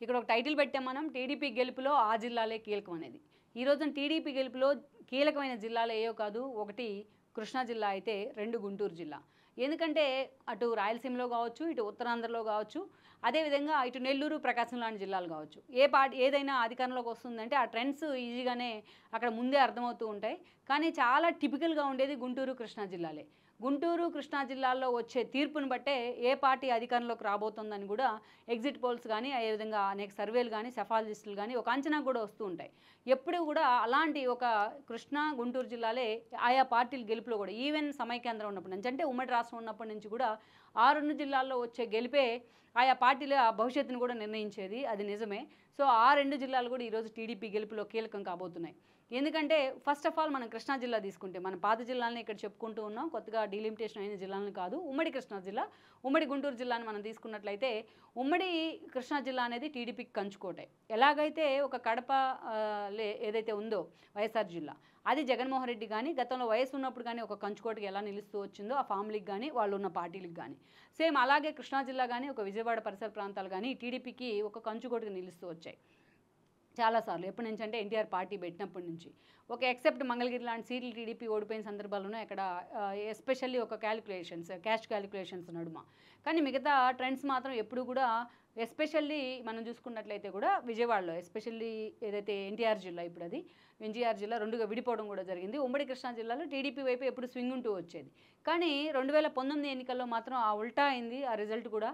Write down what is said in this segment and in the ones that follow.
ఇక్కడ ఒక టైటిల్ పెట్టాం మనం, టీడీపీ గెలుపులో ఆ జిల్లాలే కీలకం అనేది. ఈ రోజున టీడీపీ గెలుపులో కీలకమైన జిల్లాలు ఏవో కాదు, ఒకటి కృష్ణా జిల్లా అయితే, 2 గుంటూరు జిల్లా. ఎందుకంటే అటు రాయలసీమలో కావచ్చు, ఇటు ఉత్తరాంధ్రలో కావచ్చు, అదేవిధంగా ఇటు నెల్లూరు, ప్రకాశం లాంటి జిల్లాలు కావచ్చు. ఏదైనా అధికారంలోకి వస్తుందంటే ఆ ట్రెండ్స్ ఈజీగానే అక్కడ ముందే అర్థమవుతూ ఉంటాయి. కానీ చాలా టిపికల్గా ఉండేది గుంటూరు, కృష్ణా జిల్లాలే. గుంటూరు, కృష్ణా జిల్లాల్లో వచ్చే తీర్పును బట్టే ఏ పార్టీ అధికారంలోకి రాబోతుందని కూడా ఎగ్జిట్ పోల్స్ కానీ, అదేవిధంగా అనేక సర్వేలు కానీ, సెఫాలజిస్టులు కానీ ఒక అంచనా కూడా వస్తూ ఉంటాయి. ఎప్పుడు కూడా అలాంటి ఒక కృష్ణా, గుంటూరు జిల్లాలే ఆయా పార్టీల గెలుపులో కూడా ఈవెన్ సమైకేంద్రం ఉన్నప్పటి నుంచి, అంటే ఉమ్మడి రాష్ట్రం ఉన్నప్పటి నుంచి కూడా ఆ 2 జిల్లాల్లో వచ్చే గెలిపే ఆయా పార్టీల భవిష్యత్తును కూడా నిర్ణయించేది. అది నిజమే. సో ఆ 2 జిల్లాలు కూడా ఈరోజు టీడీపీ గెలుపులో కీలకం కాబోతున్నాయి. ఎందుకంటే ఫస్ట్ ఆఫ్ ఆల్ మనం కృష్ణా జిల్లా తీసుకుంటే, మన పాత జిల్లాలని ఇక్కడ చెప్పుకుంటూ ఉన్నాం, కొత్తగా డీలిమిటేషన్ అయిన జిల్లాలను కాదు. ఉమ్మడి కృష్ణా జిల్లా, ఉమ్మడి గుంటూరు జిల్లాని మనం తీసుకున్నట్లయితే, ఉమ్మడి కృష్ణా జిల్లా అనేది టీడీపీకి కంచుకోటే. ఎలాగైతే ఒక కడప ఏదైతే ఉందో వైఎస్ఆర్ జిల్లా, అది జగన్మోహన్ రెడ్డి కానీ గతంలో వయసు ఉన్నప్పుడు కానీ ఒక కంచుకోటకి ఎలా నిలుస్తూ వచ్చిందో ఆ ఫ్యామిలీకి కానీ, వాళ్ళు ఉన్న పార్టీలకు కానీ, సేమ్ అలాగే కృష్ణా జిల్లా కానీ, ఒక విజయవాడ పరిసర ప్రాంతాలు కానీ టీడీపీకి ఒక కంచుకోటకి నిలుస్తూ వచ్చాయి చాలాసార్లు. ఎప్పటి నుంచి అంటే ఎన్టీఆర్ పార్టీ పెట్టినప్పటి నుంచి. ఒక ఎక్సెప్ట్ మంగళగిరి లాంటి సీట్లు టీడీపీ ఓడిపోయిన సందర్భాల్లోనే అక్కడ ఎస్పెషల్లీ ఒక క్యాస్ట్ క్యాలిక్యులేషన్స్ నడుమ. కానీ మిగతా ట్రెండ్స్ మాత్రం ఎప్పుడు కూడా, ఎస్పెషల్లీ మనం చూసుకున్నట్లయితే కూడా విజయవాడలో, ఎస్పెషల్లీ ఏదైతే ఎన్టీఆర్ జిల్లా, ఇప్పుడు అది ఎన్టీఆర్ జిల్లా 2గా విడిపోవడం కూడా జరిగింది. ఉమ్మడి కృష్ణా జిల్లాలో టీడీపీ వైపు ఎప్పుడు స్వింగ్ ఉంటూ వచ్చేది. కానీ 2019 ఎన్నికల్లో మాత్రం ఆ ఉల్టా అయింది ఆ రిజల్ట్ కూడా.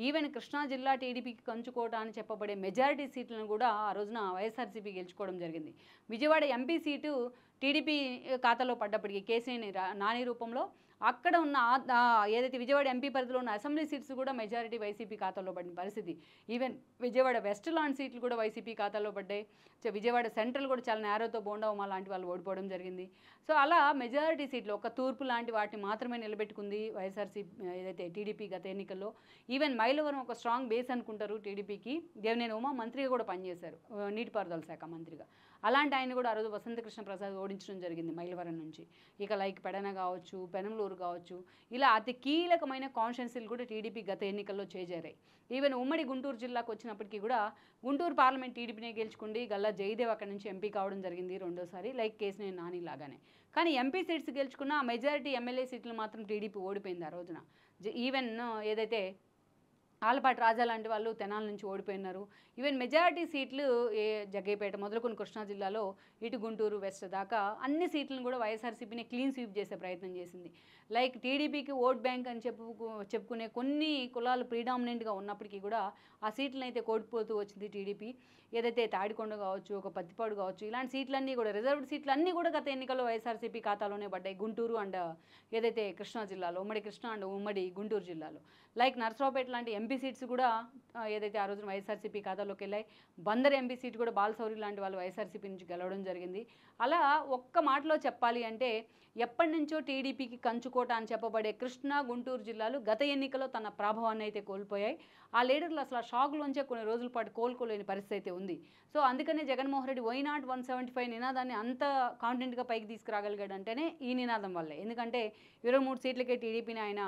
ఈవెన్ కృష్ణా జిల్లా టీడీపీకి కంచుకోట అని చెప్పబడే మెజారిటీ సీట్లను కూడా ఆ రోజున వైఎస్ఆర్సీపీ గెలుచుకోవడం జరిగింది. విజయవాడ ఎంపీ సీటు టీడీపీ ఖాతాలో పడ్డప్పటికీ కేసీని నాని రూపంలో, అక్కడ ఉన్న ఏదైతే విజయవాడ ఎంపీ పరిధిలో ఉన్న అసెంబ్లీ సీట్స్ కూడా మెజారిటీ వైసీపీ ఖాతాలో పడిన పరిస్థితి. ఈవెన్ విజయవాడ వెస్ట్ లాంటి సీట్లు కూడా వైసీపీ ఖాతాలో పడ్డాయి. విజయవాడ సెంట్రల్ కూడా చాలా నేరోతో బోండా ఉమా లాంటి వాళ్ళు ఓడిపోవడం జరిగింది. సో అలా మెజారిటీ సీట్లు, ఒక తూర్పు లాంటి వాటిని మాత్రమే నిలబెట్టుకుంది వైఎస్ఆర్సీపీ ఏదైతే టీడీపీ గత ఎన్నికల్లో. ఈవెన్ మైలవరం ఒక స్ట్రాంగ్ బేస్ అనుకుంటారు టీడీపీకి. దేవినేని ఉమా మంత్రిగా కూడా పనిచేశారు, నీటిపారుదల శాఖ మంత్రిగా. అలాంటి ఆయన కూడా ఆ రోజు వసంతకృష్ణ ప్రసాద్ ఓడించడం జరిగింది మైలవరం నుంచి. ఇక లైక్ పెడన కావచ్చు, పెనంలూరు కావచ్చు, ఇలా అతి కీలకమైన కాన్స్టిట్యున్సీలు కూడా టీడీపీ గత ఎన్నికల్లో చేజారాయి. ఈవెన్ ఉమ్మడి గుంటూరు జిల్లాకు వచ్చినప్పటికీ కూడా గుంటూరు పార్లమెంట్ టీడీపీనే గెలుచుకుంది. గల్లా జయదేవ్ అక్కడి నుంచి ఎంపీ కావడం జరిగింది రెండోసారి, లైక్ కేసినేని నాని లాగానే. కానీ ఎంపీ సీట్స్ గెలుచుకున్న మెజారిటీ ఎమ్మెల్యే సీట్లు మాత్రం టీడీపీ ఓడిపోయింది ఆ రోజున. ఈవెన్ ఏదైతే ఆలపాటి రాజా లాంటి వాళ్ళు తెనాల నుంచి ఓడిపోయినారు. ఈవెన్ మెజారిటీ సీట్లు జగ్గయ్యపేట మొదలుకొని కృష్ణా జిల్లాలో ఇటు గుంటూరు వెస్ట్ దాకా అన్ని సీట్లను కూడా వైఎస్ఆర్సీపీని క్లీన్ స్వీప్ చేసే ప్రయత్నం చేసింది. లైక్ టీడీపీకి ఓట్ బ్యాంక్ అని చెప్పుకునే కొన్ని కులాలు ప్రీడామినెంట్గా ఉన్నప్పటికీ కూడా ఆ సీట్లను అయితే కోల్పోతూ వచ్చింది టీడీపీ. ఏదైతే తాడికొండ కావచ్చు, ఒక పత్తిపాడు కావచ్చు, ఇలాంటి సీట్లన్నీ కూడా, రిజర్వ్డ్ సీట్లు అన్నీ కూడా గత ఎన్నికల్లో వైఎస్ఆర్సీపీ ఖాతాలోనే పడ్డాయి. గుంటూరు అండ్ ఏదైతే కృష్ణా జిల్లాలో, ఉమ్మడి కృష్ణా అండ్ ఉమ్మడి గుంటూరు జిల్లాలో. లైక్ నర్సరావుపేట లాంటి ఎంపీ సీట్స్ కూడా ఏదైతే ఆ రోజున వైఎస్ఆర్సీపీ ఖాతాలోకి వెళ్ళాయి. బందర్ ఎంపీ సీట్ కూడా బాలశౌరి లాంటి వాళ్ళు వైఎస్ఆర్సీపీ నుంచి గెలవడం జరిగింది. అలా ఒక్క మాటలో చెప్పాలి అంటే, ఎప్పటి నుంచో టీడీపీకి కంచుకోట అని చెప్పబడే కృష్ణా, గుంటూరు జిల్లాలు గత ఎన్నికల్లో తన ప్రభావాన్ని అయితే కోల్పోయాయి. ఆ లీడర్లు అసలు ఆ షాక్లోంచే కొన్ని రోజుల పాటు కోలుకోలేని పరిస్థితి అయితే ఉంది. సో అందుకనే జగన్మోహన్ రెడ్డి వై నాట్ 175 నినాదాన్ని అంత కాన్ఫిడెంట్గా పైకి తీసుకురాగలిగాడంటేనే ఈ నినాదం వల్లే. ఎందుకంటే 23 సీట్లకే టీడీపీని ఆయన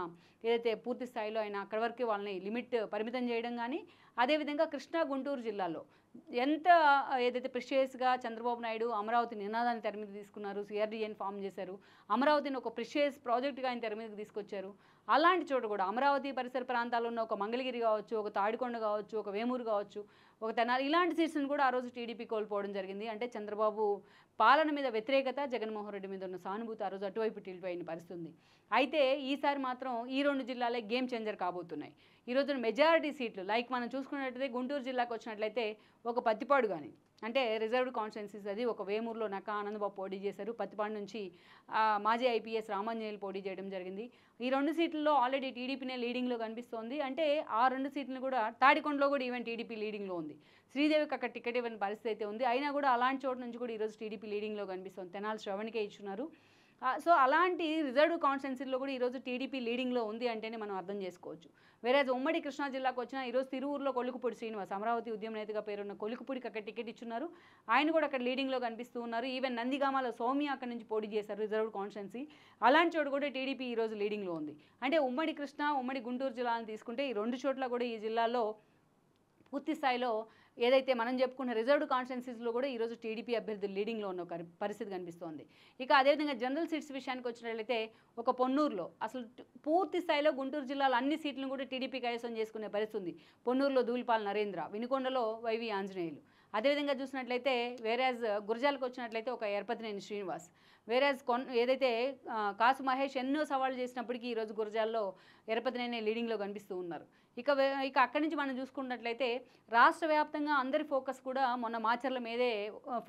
ఏదైతే పూర్తి స్థాయిలో ఆయన అక్కడి వరకే వాళ్ళని పరిమితం చేయడం కానీ, అదేవిధంగా కృష్ణా, గుంటూరు జిల్లాలో ఎంత ఏదైతే ప్రిషియస్గా చంద్రబాబు నాయుడు అమరావతి నినాదాన్ని తెర మీద తీసుకున్నారు, సిఆర్డీఏని ఫామ్ చేశారు, అమరావతిని ఒక ప్రిషియస్ ప్రాజెక్టుగా ఆయన తెర మీదకి తీసుకొచ్చారు. అలాంటి చోట కూడా అమరావతి పరిసర ప్రాంతాల్లో ఉన్న ఒక మంగళగిరి కావచ్చు, ఒక తాడికొండ కావచ్చు, ఒక వేమూరు కావచ్చు, ఒక తెనాలి, ఇలాంటి సీట్స్ని కూడా ఆ రోజు టీడీపీ కోల్పోవడం జరిగింది. అంటే చంద్రబాబు పాలన మీద వ్యతిరేకత, జగన్మోహన్ రెడ్డి మీద ఉన్న సానుభూతి ఆ రోజు అటువైపు టిల్లిపోయిన పరిస్థితి ఉంది. అయితే ఈసారి మాత్రం ఈ 2 జిల్లాలే గేమ్ చేంజర్ కాబోతున్నాయి. ఈ రోజున మెజారిటీ సీట్లు లైక్ మనం చూసుకున్నట్లయితే గుంటూరు జిల్లాకు వచ్చినట్లయితే ఒక పత్తిపాడు కానీ, అంటే రిజర్వ్డ్ కాన్స్టిట్యున్సీస్, అది ఒక వేమూరులో నక్కా ఆనందబాబు పోటీ చేశారు. పత్తిపాడు నుంచి మాజీ ఐపీఎస్ రామాంజనేయులు పోటీ చేయడం జరిగింది. ఈ 2 సీట్లలో ఆల్రెడీ టీడీపీనే లీడింగ్లో కనిపిస్తోంది. అంటే ఆ 2 సీట్లను కూడా, తాడికొండలో కూడా ఈవెన్ టీడీపీ లీడింగ్లో ఉంది. శ్రీదేవికి అక్కడ టికెట్ ఇవ్వని పరిస్థితి అయితే ఉంది. అయినా కూడా అలాంటి చోటు నుంచి కూడా ఈరోజు టీడీపీ లీడింగ్లో కనిపిస్తుంది. తెనాలి శ్రవణ్కే ఇచ్చున్నారు. సో అలాంటి రిజర్వ్డ్ కాన్స్టిట్యున్సీల్లో కూడా ఈరోజు టీడీపీ లీడింగ్లో ఉంది అంటేనే మనం అర్థం చేసుకోవచ్చు. వేరేజ్ ఉమ్మడి కృష్ణా జిల్లాకు వచ్చిన ఈరోజు తిరువురులో కొలుకుపూడి శ్రీనివాస్, అమరావతి ఉద్యమ నేతగా పేరున్న కొలుకుపూడికి అక్కడ టికెట్ ఇచ్చున్నారు. ఆయన కూడా అక్కడ లీడింగ్లో కనిపిస్తూ ఉన్నారు. ఈవెన్ నందిగామలో సౌమ్య అక్కడి నుంచి పోటీ చేశారు, రిజర్వ్డ్ కాన్స్టిట్యున్సీ. అలాంటి చోటు కూడా టీడీపీ ఈరోజు లీడింగ్లో ఉంది. అంటే ఉమ్మడి కృష్ణా, ఉమ్మడి గుంటూరు జిల్లాలను తీసుకుంటే ఈ 2 చోట్ల కూడా ఈ జిల్లాల్లో పూర్తి స్థాయిలో ఏదైతే మనం చెప్పుకున్న రిజర్వ్డ్ కాన్స్టిట్యున్సీస్లో కూడా ఈరోజు టీడీపీ అభ్యర్థులు లీడింగ్లో ఉన్న ఒక పరిస్థితి కనిపిస్తోంది. ఇక అదేవిధంగా జనరల్ సీట్స్ విషయానికి వచ్చినట్లయితే ఒక పొన్నూరులో అసలు పూర్తి స్థాయిలో గుంటూరు జిల్లాలో అన్ని సీట్లను కూడా టీడీపీ కైవసం చేసుకునే పరిస్థితి ఉంది. పొన్నూరులో ధూళిపాల నరేంద్ర, వినుకొండలో వైవి ఆంజనేయులు. అదేవిధంగా చూసినట్లయితే వేరేజ్ గురజాలకు వచ్చినట్లయితే ఒక ఎరపతినేని శ్రీనివాస్, వేరేజ్ ఏదైతే కాసు మహేష్ ఎన్నో సవాళ్ళు చేసినప్పటికీ ఈరోజు గురజాల్లో ఎరపతినేని లీడింగ్లో కనిపిస్తూ ఉన్నారు. ఇక అక్కడి నుంచి మనం చూసుకున్నట్లయితే రాష్ట్ర వ్యాప్తంగా అందరి ఫోకస్ కూడా మొన్న మాచర్ల మీదే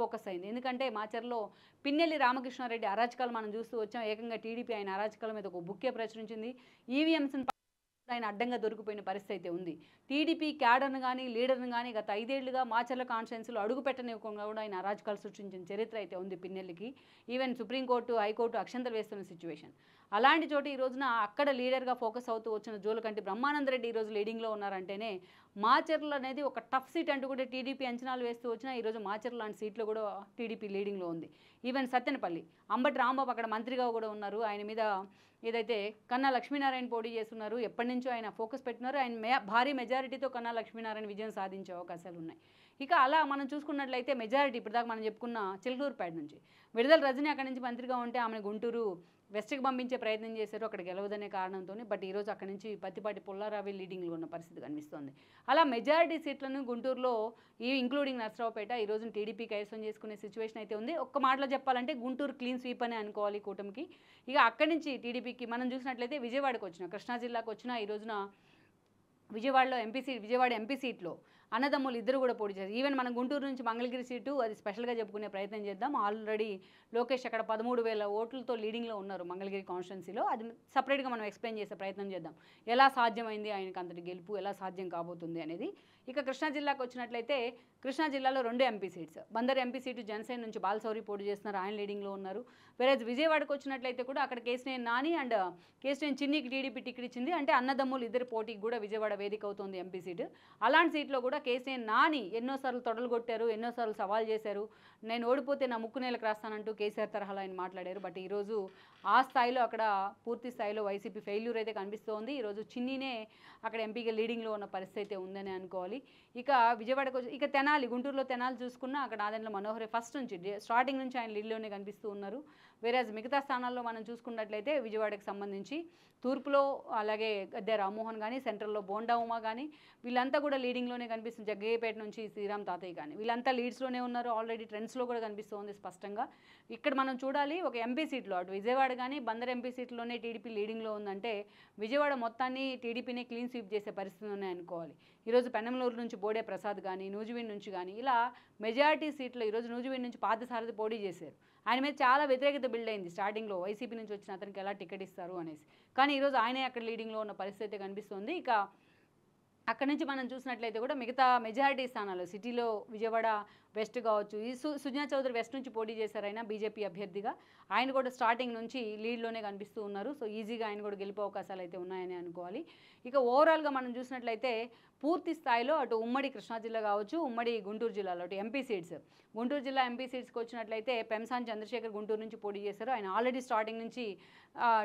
ఫోకస్ అయింది. ఎందుకంటే మాచర్లో పిన్నెల్లి రామకృష్ణారెడ్డి అరాచకాలు మనం చూస్తూ వచ్చాం. ఏకంగా టీడీపీ ఆయన అరాచకాల మీద ఒక బుక్కే ప్రచురించింది. ఈవీఎంస్ని ఆయన అడ్డంగా దొరికిపోయిన పరిస్థితి అయితే ఉంది. టీడీపీ క్యాడర్ను కానీ లీడర్ను కానీ గత 5 ఏళ్లుగా మాచర్ల కాన్స్టిట్యున్సీలో అడుగు పెట్టనివ్వకుండా కూడా ఆయన అరాచకాలు సృష్టించిన చరిత్ర అయితే ఉంది పిన్నెల్లికి. ఈవెన్ సుప్రీంకోర్టు, హైకోర్టు అక్షంతలు వేస్తున్న సిచ్యువేషన్. అలాంటి చోట ఈ రోజున అక్కడ లీడర్గా ఫోకస్ అవుతూ వచ్చిన జోలకంటి బ్రహ్మానందరెడ్డి ఈరోజు లీడింగ్లో ఉన్నారంటేనే మాచర్ల అనేది ఒక టఫ్ సీట్ అంటూ కూడా టీడీపీ అంచనాలు వేస్తూ వచ్చినా ఈరోజు మాచర్ల లాంటి సీట్లో కూడా టీడీపీ లీడింగ్లో ఉంది. ఈవెన్ సత్తెనపల్లి అంబటి రాంబాబు అక్కడ మంత్రిగా కూడా ఉన్నారు. ఆయన మీద ఏదైతే కన్నా లక్ష్మీనారాయణ పోటీ చేస్తున్నారు, ఎప్పటి నుంచో ఆయన ఫోకస్ పెట్టినారు. ఆయన భారీ మెజారిటీతో కన్నా లక్ష్మీనారాయణ విజయం సాధించే అవకాశాలు ఉన్నాయి. ఇక అలా మనం చూసుకున్నట్లయితే మెజారిటీ ఇప్పటిదాకా మనం చెప్పుకున్న చిలకలూరుపేట నుంచి విడుదల రజని అక్కడి నుంచి మంత్రిగా ఉంటే ఆమెను గుంటూరు వెస్ట్కి పంపించే ప్రయత్నం చేశారు, అక్కడ గెలవదనే కారణంతో. బట్ ఈరోజు అక్కడి నుంచి పత్తిపాటి పుల్లారావి లీడింగ్లో ఉన్న పరిస్థితి కనిపిస్తోంది. అలా మెజారిటీ సీట్లను గుంటూరులో ఇంక్లూడింగ్ నర్సరావుపేట ఈ రోజున టీడీపీ కైవసం చేసుకునే సిచ్యువేషన్ అయితే ఉంది. ఒక్క మాటలో చెప్పాలంటే గుంటూరు క్లీన్ స్వీప్ అనే అనుకోవాలి కూటమికి. ఇక అక్కడి నుంచి టీడీపీకి మనం చూసినట్లయితే విజయవాడకు వచ్చిన, కృష్ణా జిల్లాకు వచ్చిన ఈ రోజున విజయవాడలో విజయవాడ ఎంపీ సీట్లో అన్నదమ్ములు ఇద్దరు కూడా పోటీ చేశారు. ఈవెన్ మనం గుంటూరు నుంచి మంగళగిరి సీటు అది స్పెషల్గా చెప్పుకునే ప్రయత్నం చేద్దాం. ఆల్రెడీ లోకేష్ అక్కడ 13,000 ఓట్లతో లీడింగ్లో ఉన్నారు మంగళగిరి కాన్స్టిట్యున్సీలో. అది సపరేట్గా మనం ఎక్స్ప్లెయిన్ చేసే ప్రయత్నం చేద్దాం. ఎలా సాధ్యమైంది ఆయనకు అంతటి గెలుపు, ఎలా సాధ్యం కాబోతుంది అనేది. ఇక కృష్ణా జిల్లాకు వచ్చినట్లయితే కృష్ణా జిల్లాలో 2 MP seats. Bandar MP seat Janasena నుంచి బాలశౌరి పోటీ చేస్తున్నారు, ఆయన లీడింగ్లో ఉన్నారు. వేరే విజయవాడకు వచ్చినట్లయితే కూడా అక్కడ కేశినేని నాని అండ్ కేశినేని చిన్నికి టీడీపీ టికెట్ ఇచ్చింది. అంటే అన్నదమ్ములు ఇద్దరు పోటీకి కూడా విజయవాడ వేదిక అవుతుంది ఎంపీ సీటు. అలాంటి సీట్లో కూడా కేశినేని నాని ఎన్నోసార్లు తొడలు కొట్టారు, ఎన్నోసార్లు సవాల్ చేశారు. నేను ఓడిపోతే నా ముక్కు నేలకు రాస్తానంటూ కేసీఆర్ తరహాలో ఆయన మాట్లాడారు. బట్ ఈరోజు ఆ స్థాయిలో అక్కడ పూర్తి స్థాయిలో వైసీపీ ఫెయిల్యూర్ అయితే కనిపిస్తోంది. ఈరోజు చిన్నీనే అక్కడ ఎంపీగా లీడింగ్లో ఉన్న పరిస్థితి అయితే ఉందని అనుకోవాలి. ఇక విజయవాడకు ఇక తెనాలి, గుంటూరులో తెనాలి చూసుకున్నా అక్కడ నాదెండ్ల మనోహరే ఫస్ట్ నుంచి స్టార్టింగ్ నుంచి ఆయన లీడ్లోనే కనిపిస్తూ ఉన్నారు. వేరే మిగతా స్థానాల్లో మనం చూసుకున్నట్లయితే విజయవాడకు సంబంధించి తూర్పులో అలాగే గద్దె రామ్మోహన్ కానీ, సెంట్రల్లో బోండా ఉమా కానీ వీళ్ళంతా కూడా లీడింగ్లోనే కనిపిస్తుంది. జగ్గయ్యపేట నుంచి శ్రీరామ్ తాతయ్య కానీ వీళ్ళంతా లీడ్స్లోనే ఉన్నారు. ఆల్రెడీ ట్రెండ్స్లో కూడా కనిపిస్తుంది స్పష్టంగా. ఇక్కడ మనం చూడాలి ఒక ఎంపీ సీట్లో అటు విజయవాడ కానీ బందర్ ఎంపీ సీట్లోనే టీడీపీ లీడింగ్లో ఉందంటే విజయవాడ మొత్తాన్ని టీడీపీనే క్లీన్ స్వీప్ చేసే పరిస్థితి ఉన్నాయి అనుకోవాలి. ఈరోజు పెన్నమలూరు నుంచి బోడే ప్రసాద్ కానీ, నూజివీడ్ నుంచి కానీ ఇలా మెజారిటీ సీట్లు ఈరోజు నూజివీడ్ నుంచి పార్థసారథి పోటీ చేశారు. ఆయన మీద చాలా వ్యతిరేకత బిల్డ్ అయింది స్టార్టింగ్లో, వైసీపీ నుంచి వచ్చిన అతనికి ఎలా టికెట్ ఇస్తారు అనేసి. కానీ ఈరోజు ఆయనే అక్కడ లీడింగ్లో ఉన్న పరిస్థితి కనిపిస్తుంది. ఇక అక్కడి నుంచి మనం చూసినట్లయితే కూడా మిగతా మెజారిటీ స్థానాలు సిటీలో విజయవాడ వెస్ట్ కావచ్చు, ఈ సుజనా చౌదరి వెస్ట్ నుంచి పోటీ చేశారు ఆయన బీజేపీ అభ్యర్థిగా. ఆయన కూడా స్టార్టింగ్ నుంచి లీడ్లోనే కనిపిస్తూ ఉన్నారు. సో ఈజీగా ఆయన కూడా గెలుపు అవకాశాలు అయితే ఉన్నాయని అనుకోవాలి. ఇక ఓవరాల్గా మనం చూసినట్లయితే పూర్తి స్థాయిలో అటు ఉమ్మడి కృష్ణా జిల్లా కావచ్చు, ఉమ్మడి గుంటూరు జిల్లాలో అటు ఎంపీ సీట్స్, గుంటూరు జిల్లా ఎంపీ సీట్స్కి వచ్చినట్లయితే పెంసాని చంద్రశేఖర్ గుంటూరు నుంచి పోటీ చేశారు. ఆయన ఆల్రెడీ స్టార్టింగ్ నుంచి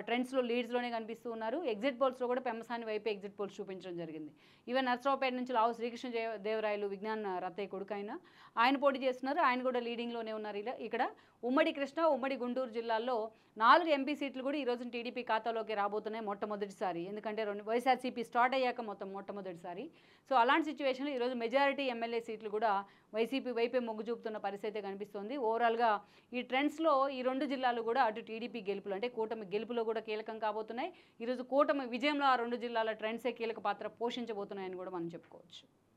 ట్రెండ్స్లో లీడ్స్లోనే కనిపిస్తూ ఉన్నారు. ఎగ్జిట్ పోల్స్లో కూడా పెంసాని వైపే ఎగ్జిట్ పోల్స్ చూపించడం జరిగింది. ఈవెన్ నర్సరావుపేట నుంచి లావు శ్రీకృష్ణ దేవరాయలు విజ్ఞాన్ రత్తయ్య కొడుకు ఆయన పోటీ చేస్తున్నారు. ఆయన కూడా లీడింగ్లోనే ఉన్నారు. ఇక్కడ ఉమ్మడి కృష్ణా, ఉమ్మడి గుంటూరు జిల్లాల్లో 4 ఎంపీ సీట్లు కూడా ఈరోజు టీడీపీ ఖాతాలోకి రాబోతున్నాయి మొట్టమొదటిసారి. ఎందుకంటే వైఎస్ఆర్సీపీ స్టార్ట్ అయ్యాక మొట్టమొదటిసారి. సో అలాంటి సిచ్యువేషన్లో ఈరోజు మెజారిటీ ఎమ్మెల్యే సీట్లు కూడా వైసీపీ వైపే మొగ్గు చూపుతున్న పరిస్థితి కనిపిస్తుంది. ఓవరాల్గా ఈ ట్రెండ్స్లో ఈ 2 జిల్లాలు కూడా అటు టీడీపీ గెలుపులు అంటే కూటమి గెలుపులో కూడా కీలకం కాబోతున్నాయి. ఈరోజు కూటమి విజయంలో ఆ 2 జిల్లాల ట్రెండ్సే కీలక పాత్ర పోషించబోతున్నాయని కూడా మనం చెప్పుకోవచ్చు.